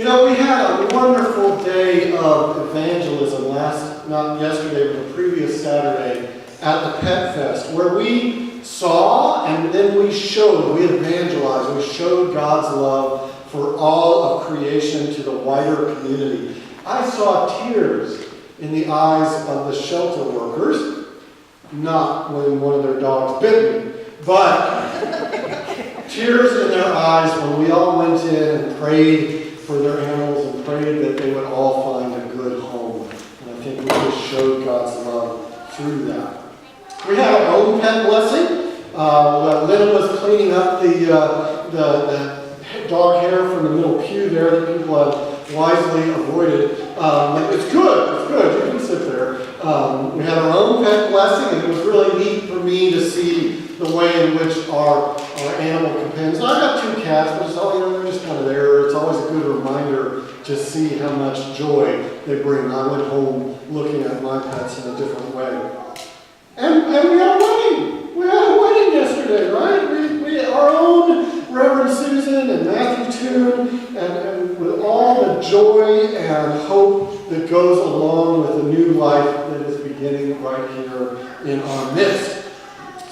We had a wonderful day of evangelism not yesterday, but the previous Saturday at the Pet Fest, where we saw and then we showed, we evangelized, we showed God's love for all of creation to the wider community. I saw tears in the eyes of the shelter workers, not when one of their dogs bit me, but tears in their eyes when we all went in and prayed for their animals and prayed that they would all find a good home. And I think we just showed God's love through that. We had our own pet blessing. Lynn was cleaning up the dog hair from the middle pew there that people have wisely avoided. It's good. You can sit there. We had our own pet blessing, and it was really neat for me to see the way in which our animal companions. I've got 2 cats, but they're just kind of there. It's always a good reminder to see how much joy they bring. I went home looking at my pets in a different way. And we had a wedding. We had a wedding yesterday, right? We our own Reverend Susan and Matthew Toon, and with all the joy and hope that goes along with the new life that is beginning right here in our midst.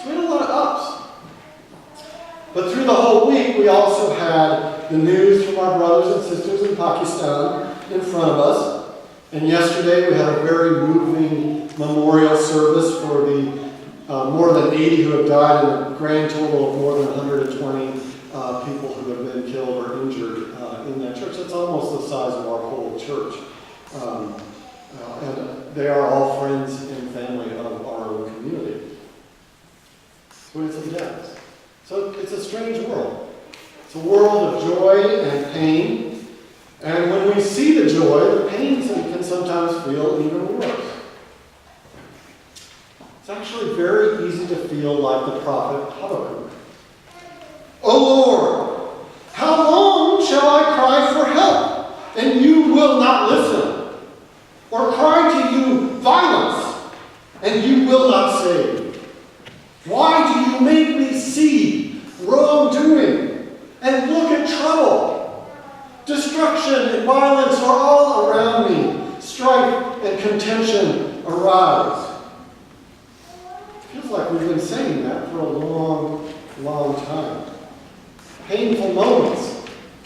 So we had a lot of ups. But through the whole week, we also had the news from our brothers and sisters in Pakistan in front of us. And yesterday we had a very moving memorial service for the more than 80 who have died, and a grand total of more than 120 people who have been killed or injured in that church. It's almost the size of our whole church. And they are all friends and family of our own community. So it's a death. So it's a strange world. It's a world of joy and pain. And when we see the joy, the pain can sometimes feel even worse. It's actually very easy to feel like the prophet Habakkuk. O Lord, how long shall I cry for help, and you will not listen? Or cry to you violence, and you will not save? Why do you make me see wrongdoing and look at trouble? Destruction and violence are all around me. Strife and contention arise. It feels like we've been saying that for a long, long time. Painful moments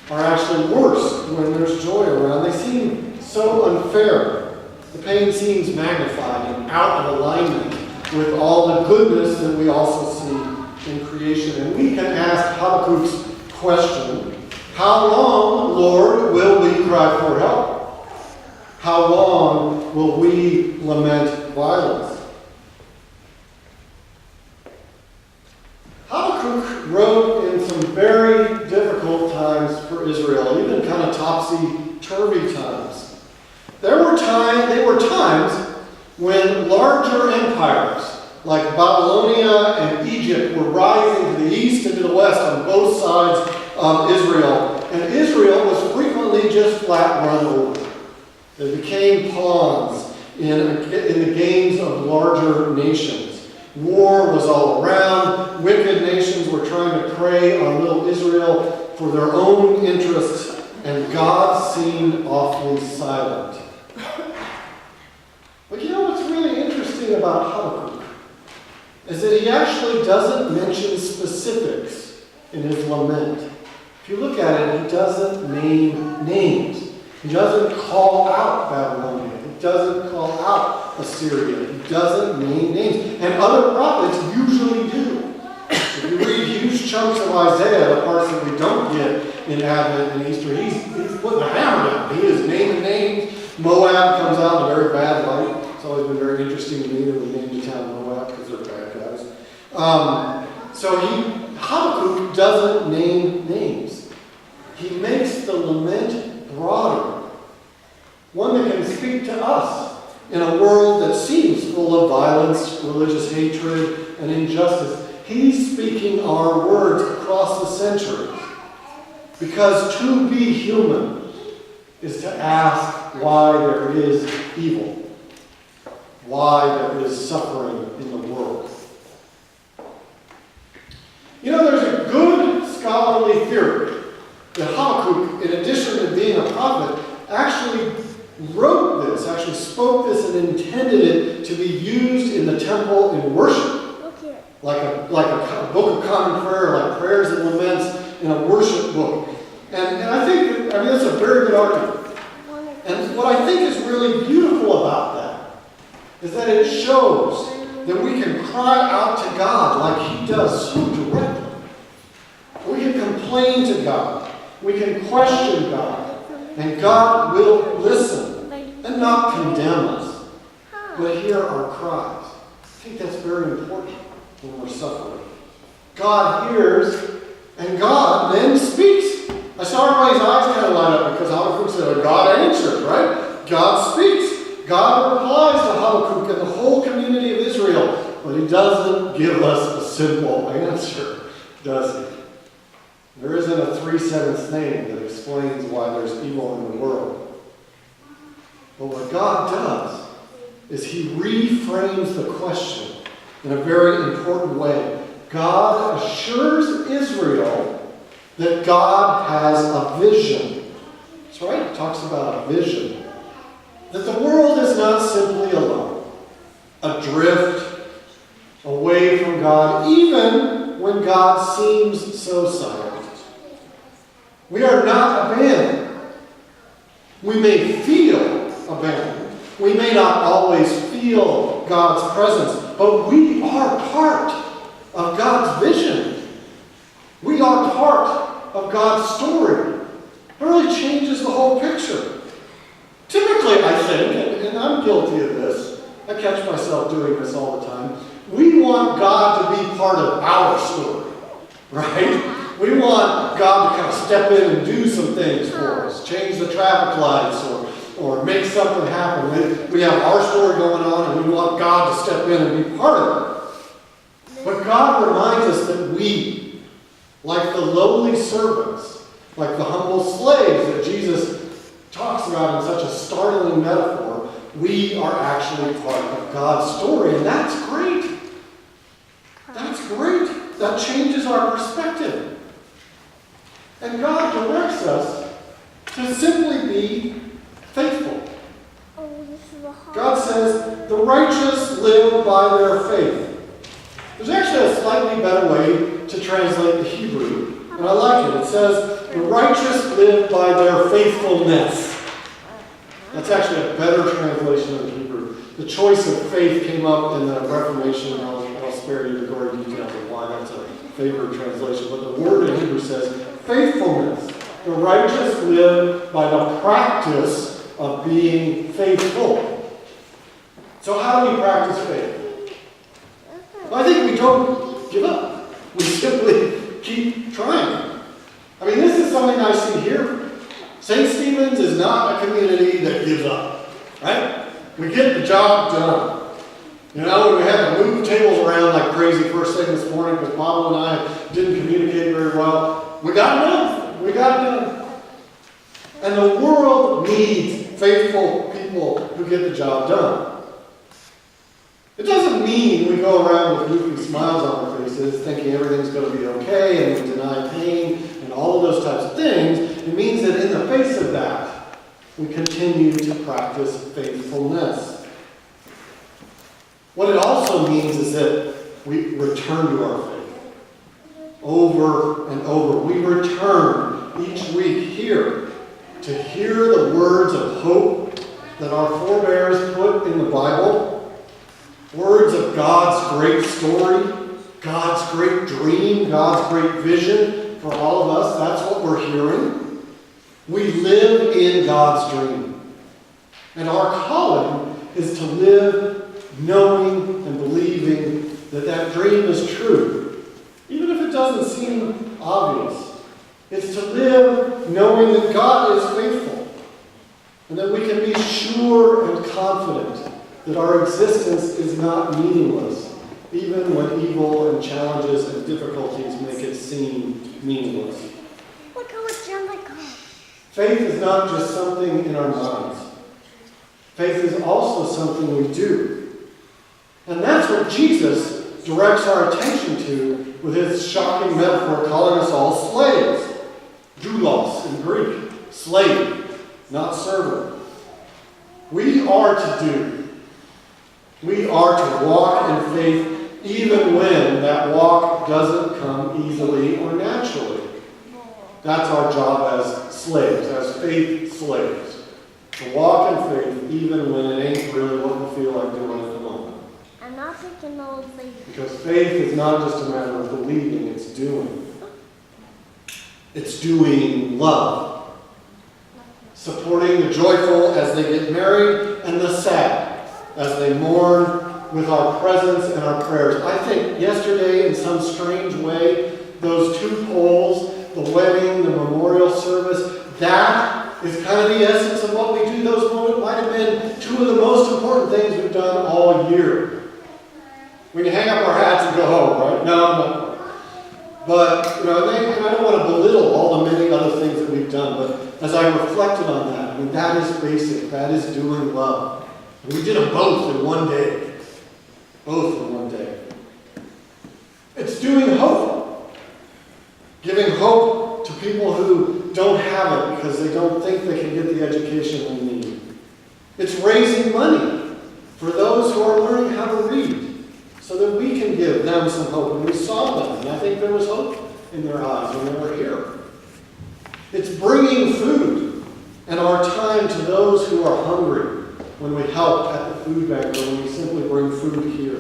are actually worse when there's joy around. They seem so unfair. The pain seems magnified and out of alignment with all the goodness that we also see in creation. And we can ask Habakkuk's question, how long, Lord, will we cry for help? How long will we lament violence? Habakkuk wrote in some very difficult times for Israel, even kind of topsy-turvy times. They were times when larger empires like Babylonia and Egypt were rising to the east and to the west on both sides of Israel. And Israel was frequently just flat run over. They became pawns in the games of larger nations. War was all around. Wicked nations were trying to prey on little Israel for their own interests, and God seemed awfully silent. But you know what's really interesting about Habakkuk is that he actually doesn't mention specifics in his lament. If you look at it, he doesn't name names. He doesn't call out Babylonia. He doesn't call out Assyria. He doesn't name names. And other prophets usually do. If you read huge chunks of Isaiah, the parts that we don't get in Advent and Easter, he's putting the hammer down. He is naming names. Moab comes out in a very bad light. It's always been very interesting to me that we named the town Moab because they're bad guys. Habakkuk doesn't name names. He makes the lament broader. One that can speak to us in a world that seems full of violence, religious hatred, and injustice. He's speaking our words across the centuries. Because to be human is to ask why there is evil, why there is suffering in the world. You know, there's a good scholarly theory that Habakkuk, in addition to being a prophet, spoke this and intended it to be used in the temple in worship. Like a book of common prayer, like prayers and laments in a worship book. And I think, that's a very good argument. And what I think is really beautiful about that is that it shows that we can cry out to God like he does so directly. We can complain to God. We can question God. And God will listen and not condemn us, but hear our cries. I think that's very important when we're suffering. God hears, and God then speaks. I saw everybody's eyes kind of light up because Habakkuk said, God answers, right? God speaks. God replies to Habakkuk and the whole community of Israel, but he doesn't give us a simple answer, does he? There isn't a 3/7 thing that explains why there's evil in the world. But what God does is he reframes the question in a very important way. God assures Israel that God has a vision. That's right, it talks about a vision. That the world is not simply alone, adrift, away from God, even when God seems so silent. We are not abandoned. We may feel abandoned. We may not always feel God's presence, but we are part of God's vision. We are part of God's story. It really changes the whole picture. Typically, I think, and I'm guilty of this, I catch myself doing this all the time, we want God to be part of our story, right? We want God to kind of step in and do some things for us, change the traffic lights or make something happen. We have our story going on and we want God to step in and be part of it. But God reminds us that we, like the lowly servants, like the humble slaves that Jesus talks about in such a startling metaphor, we are actually part of God's story. And that's great. That's great. That changes our perspective. And God directs us to simply be faithful. God says, the righteous live by their faith. There's actually a slightly better way to translate the Hebrew, and I like it. It says, the righteous live by their faithfulness. That's actually a better translation of the Hebrew. The choice of faith came up in the Reformation, and I'll spare you the gory details of why that's a favorite translation. But the word in Hebrew says, faithfulness. The righteous live by the practice of being faithful. So how do we practice faith? Well, I think we don't give up. We simply keep trying. I mean, this is something I see here. St. Stephen's is not a community that gives up, right? We get the job done. You know, we had to move tables around like crazy first thing this morning because Pablo and I didn't communicate very well. We got it done. We got it done. And the world needs faithful people who get the job done. It doesn't mean we go around with goofy smiles on our faces thinking everything's going to be okay and we deny pain and all of those types of things. It means that in the face of that, we continue to practice faithfulness. What it also means is that we return to our faith over and over. We return each week here to hear the words of hope that our forebears put in the Bible. Words of God's great story, God's great dream, God's great vision for all of us. That's what we're hearing. We live in God's dream. And our calling is to live knowing and believing that that dream is true, even if it doesn't seem obvious. It's to live knowing that God is faithful and that we can be sure and confident that our existence is not meaningless, even when evil and challenges and difficulties make it seem meaningless. Look how much John got. Faith is not just something in our minds. Faith is also something we do. And that's what Jesus directs our attention to with his shocking metaphor calling us all slaves. Doulos in Greek, slave, not servant. We are to do. We are to walk in faith even when that walk doesn't come easily or naturally. That's our job as slaves, as faith slaves. To walk in faith even when it ain't really what we feel like doing at the moment. I'm not taking those things. Because faith is not just a matter of believing, it's doing. It's doing love. Supporting the joyful as they get married and the sad as they mourn with our presence and our prayers. I think yesterday, in some strange way, those two polls, the wedding, the memorial service, that is kind of the essence of what we do. Those moments might have been two of the most important things we've done all year. We can hang up our hats and go home, right? No. But, and I don't want to belittle all the many other things that we've done, but as I reflected on that, that is basic. That is doing love. And we did them both in one day. Both in one day. It's doing hope. Giving hope to people who don't have it because they don't think they can get the education they need. It's raising money for those who are learning how to read so that we can give them some hope. And we saw them, and I think there was hope in their eyes when they were here. It's bringing food and our time to those who are hungry when we help at the food bank or when we simply bring food here.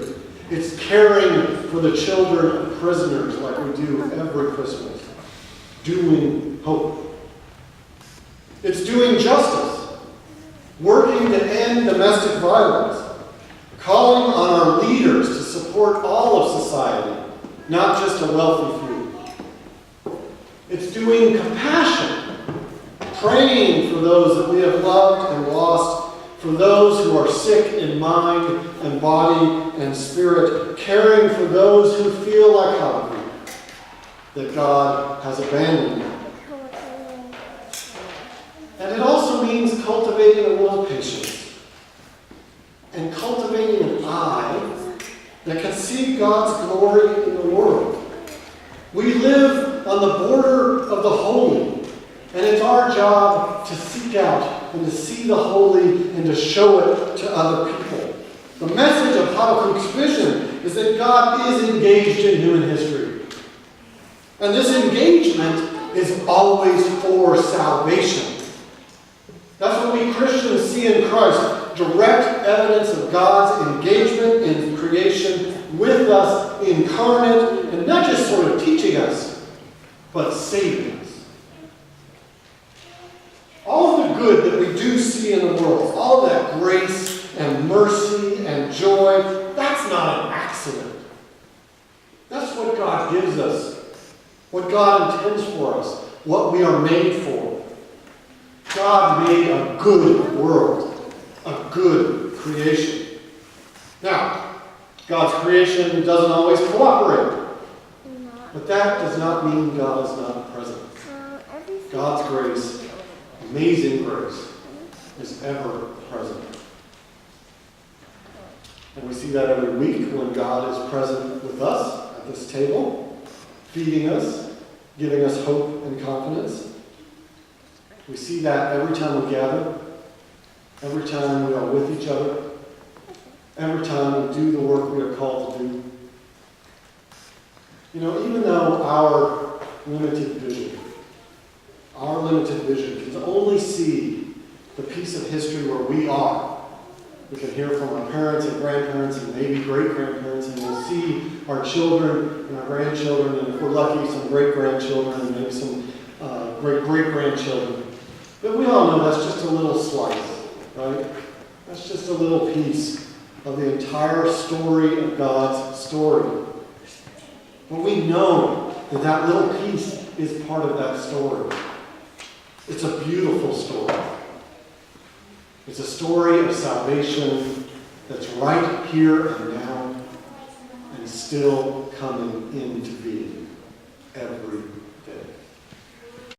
It's caring for the children of prisoners like we do every Christmas. Doing hope. It's doing justice. Working to end domestic violence. Calling on our leaders to support all of society, not just a wealthy few. It's doing compassion. Praying for those that we have loved and lost, for those who are sick in mind and body and spirit, caring for those who feel like hungry, that God has abandoned them. And it also means cultivating a little patience and cultivating an eye that can see God's glory in the world. We live on the border of the holy, and it's our job to seek out and to see the holy and to show it to other people. The message of Habakkuk's vision is that God is engaged in human history. And this engagement is always for salvation. That's what we Christians see in Christ. Direct evidence of God's engagement in creation with us incarnate, and not just sort of teaching us, but saving us. All of the good that we do see in the world, all of that grace and mercy and joy, that's not an accident. That's what God gives us, what God intends for us, what we are made for. God made a good world, a good creation. Now, God's creation doesn't always cooperate, but that does not mean God is not present. God's grace, amazing grace, is ever present. And we see that every week when God is present with us at this table, feeding us, giving us hope and confidence. We see that every time we gather, every time we are with each other, every time we do the work we are called to do. Even though our limited vision can only see the piece of history where we are. We can hear from our parents and grandparents and maybe great-grandparents, and we'll see our children and our grandchildren, and if we're lucky, some great-grandchildren and maybe some great-great-grandchildren. But we all know that's just a little slice, right? That's just a little piece of the entire story of God's story. But we know that that little piece is part of that story. It's a beautiful story. It's a story of salvation that's right here and now and still coming into being every